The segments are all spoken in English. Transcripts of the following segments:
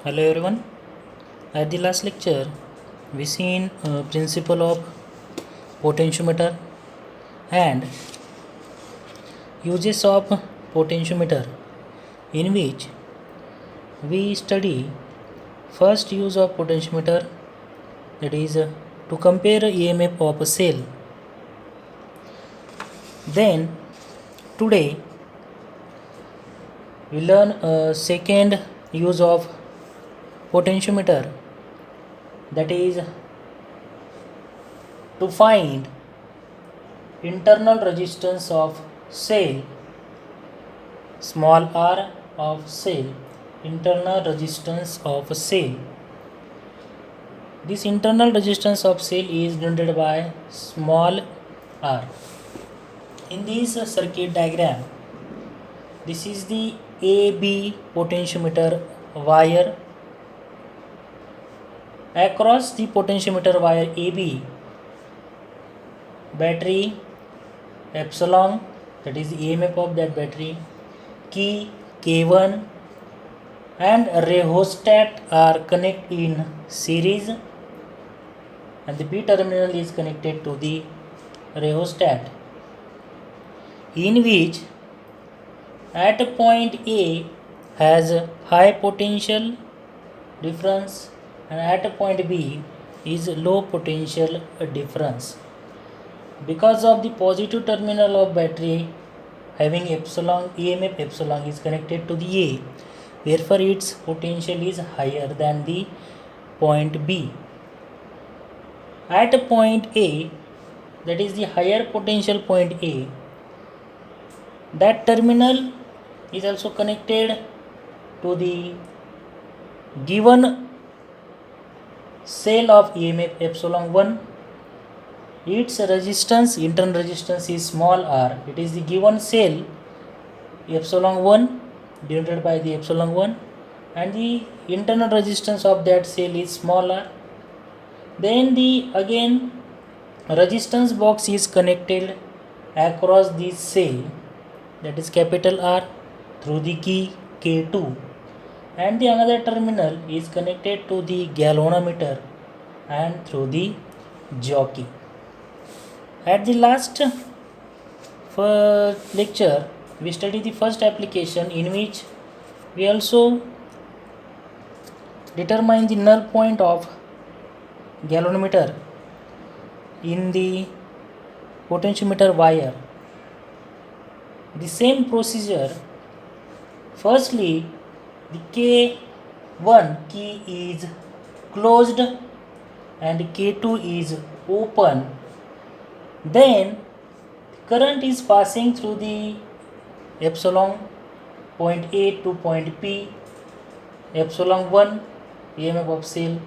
Hello everyone. At the last lecture, we seen principle of potentiometer and uses of potentiometer, in which we study first use of potentiometer, that is to compare EMF of a cell. Then today we learn a second use of potentiometer, that is to find internal resistance of cell, small r of cell, internal resistance of cell. This internal resistance of cell is denoted by small r. In this circuit diagram, this is the AB potentiometer wire. Across the potentiometer wire AB, battery epsilon, that is the EMF of that battery, key K1 and rheostat are connected in series, and the P terminal is connected to the rheostat, in which at point A has high potential difference and at point B is low potential difference. Because of the positive terminal of battery having epsilon, EMF epsilon is connected to the A, therefore its potential is higher than the point B. At point A, that is the higher potential point A, that terminal is also connected to the given cell of EMF epsilon 1. Its resistance, internal resistance is small r. It is the given cell epsilon 1 denoted by the epsilon 1, and the internal resistance of that cell is small r. Then the again resistance box is connected across this cell, that is capital R, through the key K2, and the another terminal is connected to the galvanometer and through the jockey. At the last lecture, we studied the first application, in which we also determine the null point of galvanometer in the potentiometer wire. The same procedure. Firstly, the K1 key is closed and K2 is open. Then current is passing through the epsilon point A to point P, epsilon 1 EMF of cell,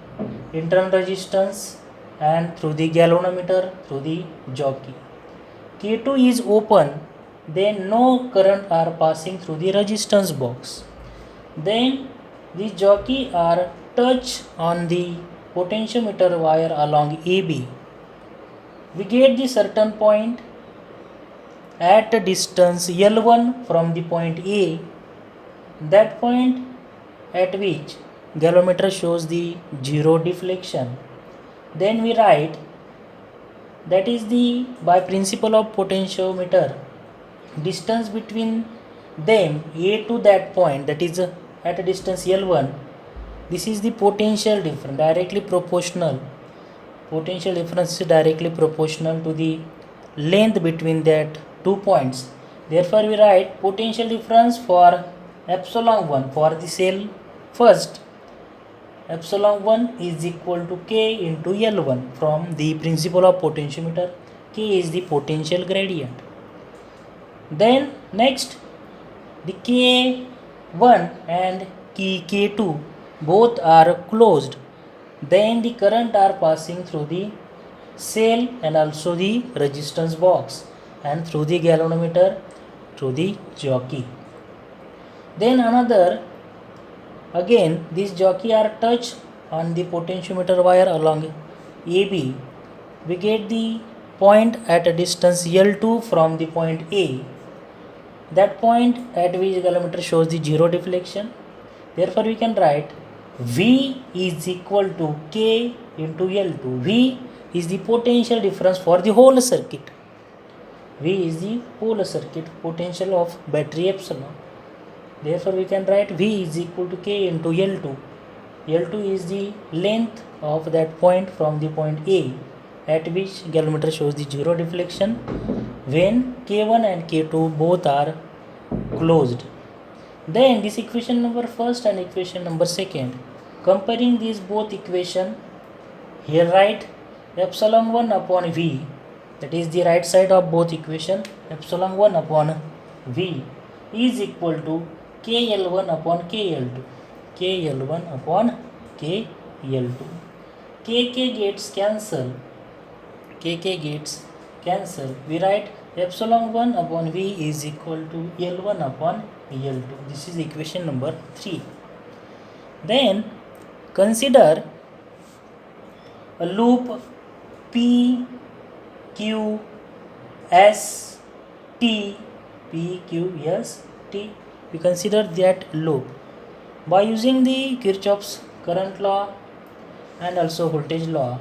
internal resistance, and through the galvanometer through the jockey. K2 is open, then no current are passing through the resistance box. Then the jockey are touch on the potentiometer wire along AB. We get the certain point at a distance L1 from the point A, that point at which galvanometer shows the zero deflection. Then we write, that is the by principle of potentiometer, distance between them A to that point, that is at a distance L1, this is the potential difference, directly proportional. Potential difference is directly proportional to the length between that 2 points. Therefore we write potential difference for epsilon 1 for the cell first. Epsilon 1 is equal to K into L1 from the principle of potentiometer. K is the potential gradient. Then next, the K1 and key K2 both are closed. Then the current are passing through the cell and also the resistance box and through the galvanometer through the jockey. Then another, again this jockey are touched on the potentiometer wire along AB. We get the point at a distance L2 from the point A, that point at which galvanometer shows the zero deflection. Therefore we can write V is equal to K into L2. V is the potential difference for the whole circuit. V is the whole circuit potential of battery epsilon. Therefore, we can write V is equal to K into L2. L2 is the length of that point from the point A at which galvanometer shows the zero deflection when K1 and K2 both are closed. Then this equation number first and equation number second. Comparing these both equation, here write epsilon 1 upon V, that is the right side of both equation, epsilon 1 upon V is equal to KL1 upon KL2. KL1 upon KL2. KK gets cancel. KK gets cancel. We write epsilon 1 upon V is equal to L1 upon L2. This is equation number 3. Then consider a loop P Q S T. P Q S T. We consider that loop by using the Kirchhoff's current law and also voltage law.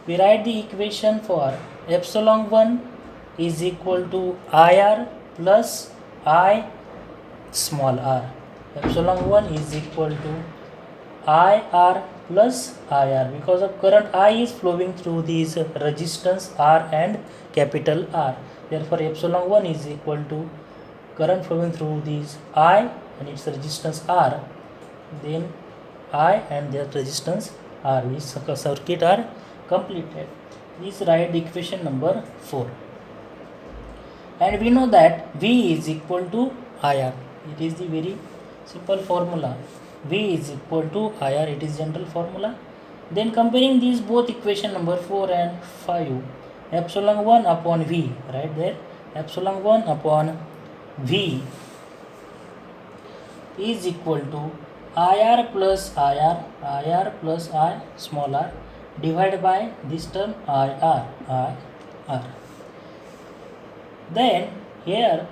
We write the equation for epsilon 1 is equal to IR plus I small r. Epsilon 1 is equal to IR plus IR because of current I is flowing through these resistance R and capital R. Therefore, epsilon 1 is equal to current flowing through these I and its resistance R. Then I and their resistance R. This circuit are completed. This write equation number 4. And we know that V is equal to IR. It is the very simple formula. V is equal to IR. It is general formula. Then comparing these both equation number 4 and 5. Epsilon 1 upon V. Right there. Epsilon 1 upon V is equal to IR plus IR plus I small r divided by this term IR. Then here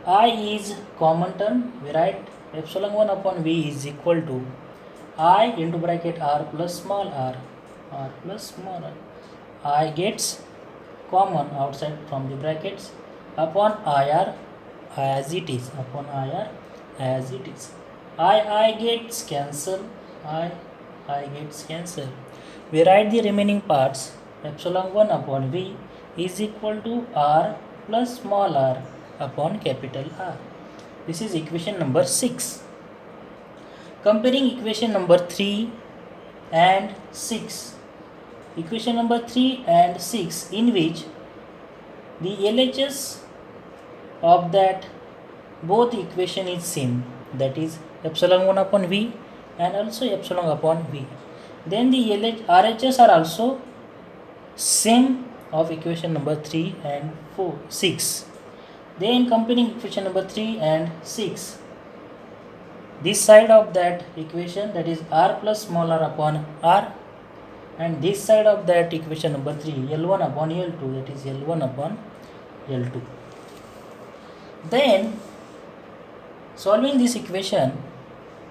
I is common term. We write epsilon 1 upon V is equal to I into bracket R plus small r. R plus small r. I gets common outside from the brackets upon IR as it is. Upon IR as it is. I gets cancel. I gets cancel. We write the remaining parts. Epsilon 1 upon V is equal to R plus small r upon capital R. This is equation number 6. Comparing equation number 3 and 6. Equation number 3 and 6 in which the LHS of that both equation is same, that is epsilon 1 upon V and also epsilon upon V. Then the RHS are also same of equation number 3 and 6. Then comparing equation number 3 and 6, this side of that equation, that is R plus small r upon R, and this side of that equation number 3, L1 upon L2, that is L1 upon L2. Then solving this equation,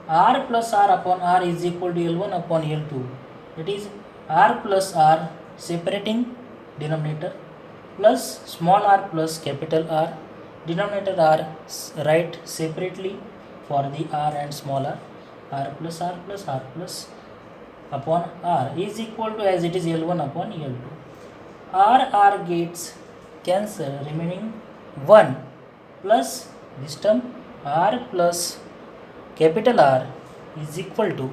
R plus R upon R is equal to L1 upon L2. It is R plus R separating denominator plus small r plus capital R. Denominator R write separately for the R and small r. R plus R plus R plus upon R is equal to, as it is, L1 upon L2. R gets cancel, remaining 1 plus this term R plus capital R is equal to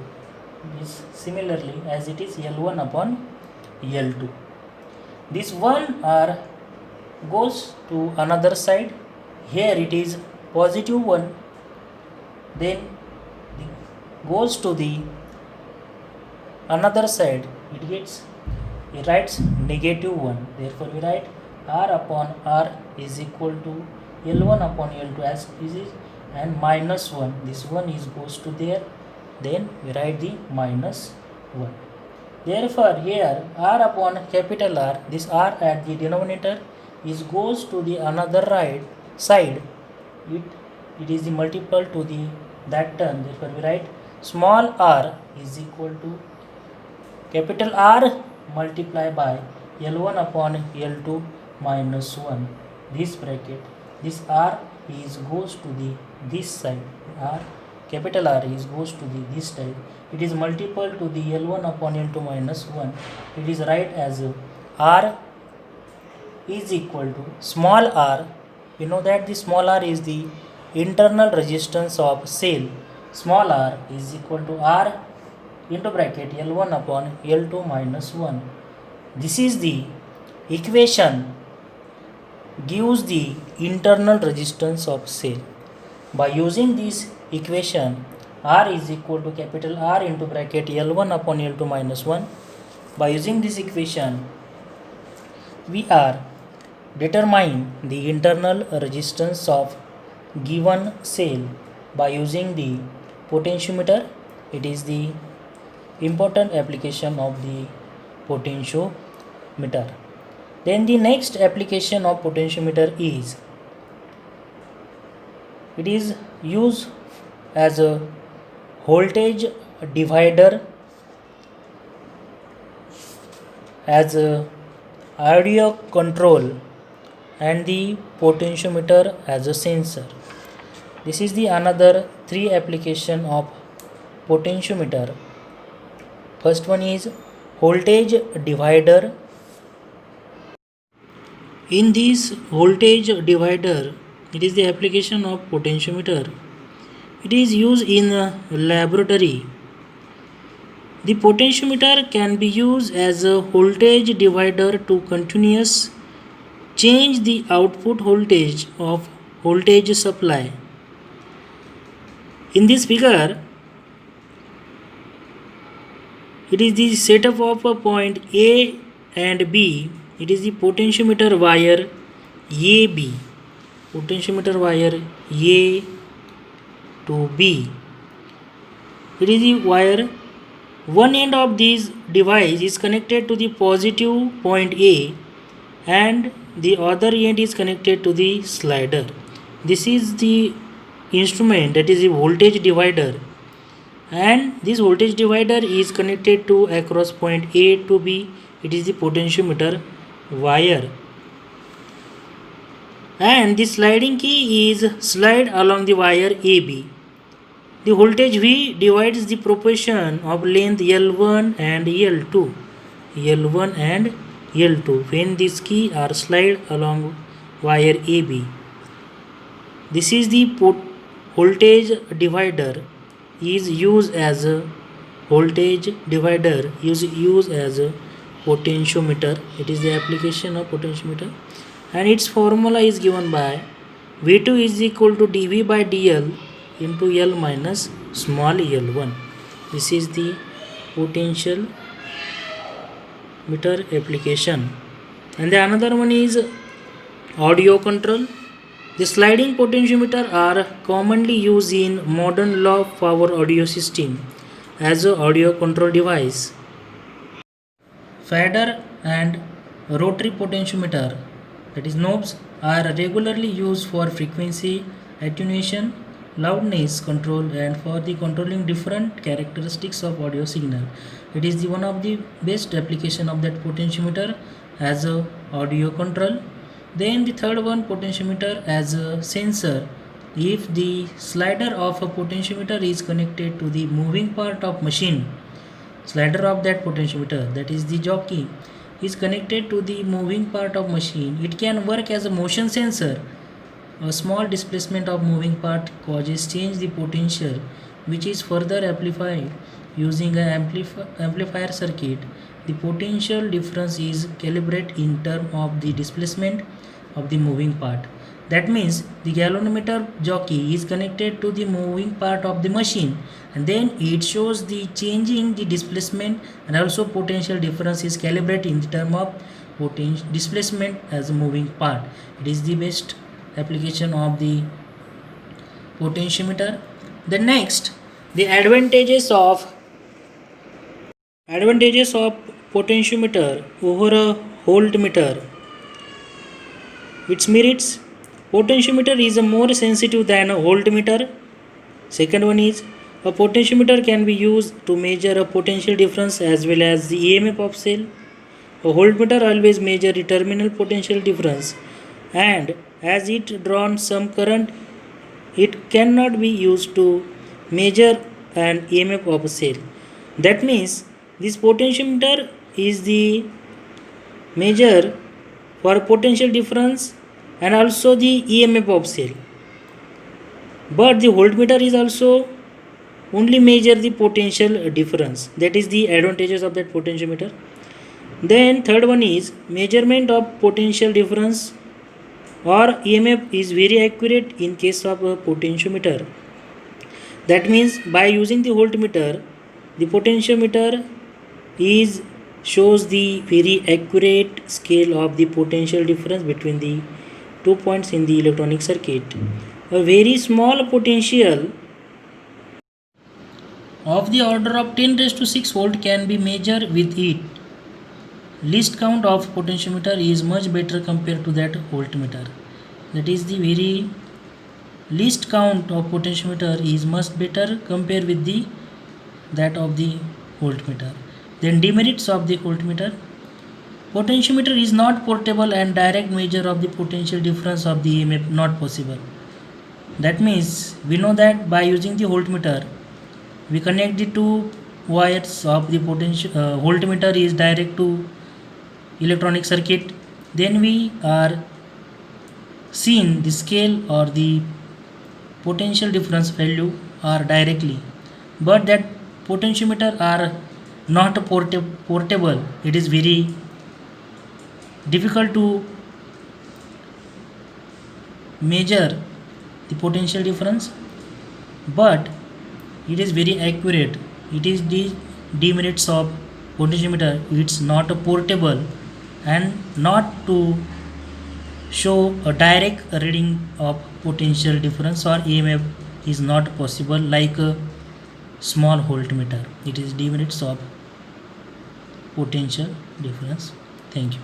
this, similarly as it is L1 upon L2. This 1 R goes to another side. Here it is positive 1. Then goes to the another side. It writes negative 1. Therefore we write R upon R is equal to L1 upon L2 as it is, and minus 1. This 1 is goes to there. Then we write the minus 1. Therefore here R upon capital R, this R at the denominator is goes to the another right side. It is the multiple to the that term. Therefore we write small r is equal to capital R multiplied by L1 upon L2 minus 1. This bracket, this R is goes to the this side. R, capital R is goes to the this side. It is multiple to the L1 upon L2 minus 1. It is write as R is equal to small r. We know that the small r is the internal resistance of cell. Small r is equal to R into bracket L1 upon L2 minus 1. This is the equation gives the internal resistance of cell. By using this equation, R is equal to capital R into bracket L1 upon L2 minus 1. By using this equation, we are determine the internal resistance of given cell by using the potentiometer. It is the important application of the potentiometer. Then the next application of potentiometer is it is used as a voltage divider, as a audio control, and the potentiometer as a sensor. This is the another three application of potentiometer. First one is voltage divider. In this voltage divider, it is the application of potentiometer. It is used in a laboratory. The potentiometer can be used as a voltage divider to continuous change the output voltage of voltage supply. In this figure, it is the setup of a point A and B. It is the potentiometer wire AB. Potentiometer wire A to B. It is the wire. One end of this device is connected to the positive point A and the other end is connected to the slider. This is the instrument, that is the voltage divider, and this voltage divider is connected to across point A to B. It is the potentiometer wire, and the sliding key is slide along the wire AB. The voltage V divides the proportion of length L1 and L2. L1 and L2 when these key are slide along wire AB. This is the voltage divider is used as a voltage divider is used as a potentiometer. It is the application of potentiometer, and its formula is given by V2 is equal to dV by dL into L minus small l1. This is the potential meter application. And the another one is audio control. The sliding potentiometer are commonly used in modern low power audio system as a audio control device. Fader and rotary potentiometer, that is knobs, are regularly used for frequency attenuation, loudness control, and for the controlling different characteristics of audio signal. It is the one of the best application of that potentiometer as a audio control. Then the third one, potentiometer as a sensor. If the slider of a potentiometer is connected to the moving part of machine, slider of that potentiometer, that is the jockey, is connected to the moving part of machine, it can work as a motion sensor. A small displacement of moving part causes change the potential, which is further amplified using an amplifier circuit. The potential difference is calibrated in terms of the displacement of the moving part. That means the galvanometer jockey is connected to the moving part of the machine, and then it shows the changing the displacement, and also potential difference is calibrated in the term of potential displacement as a moving part. It is the best application of the potentiometer. The next, the advantages of potentiometer over a voltmeter. Its merits: potentiometer is more sensitive than a voltmeter. Second one is A potentiometer can be used to measure a potential difference as well as the EMF of cell. A voltmeter always measure the terminal potential difference, and as it draws some current, it cannot be used to measure an EMF of a cell. That means this potentiometer is the measure for potential difference and also the EMF of cell. But the voltmeter is also only measure the potential difference. That is the advantages of that potentiometer. Then third one is measurement of potential difference or EMF is very accurate in case of a potentiometer. That means by using the voltmeter, the potentiometer is shows the very accurate scale of the potential difference between the 2 points in the electronic circuit. A very small potential of the order of 10 raised to 6 volt can be measured with it. Least count of potentiometer is much better compared to that voltmeter. That is the very least count of potentiometer is much better compared with the that of the voltmeter. Then demerits of the voltmeter. Potentiometer is not portable and direct measure of the potential difference of the EMF not possible. That means we know that by using the voltmeter, we connect the two wires of the potential voltmeter is direct to electronic circuit. Then we are seeing the scale or the potential difference value are directly, but that potentiometer are not portable. It is very difficult to measure the potential difference, but it is very accurate. It is the demerits of potentiometer. It's not portable and not to show a direct reading of potential difference or EMF is not possible like a small voltmeter. It is demerits of potential difference. Thank you.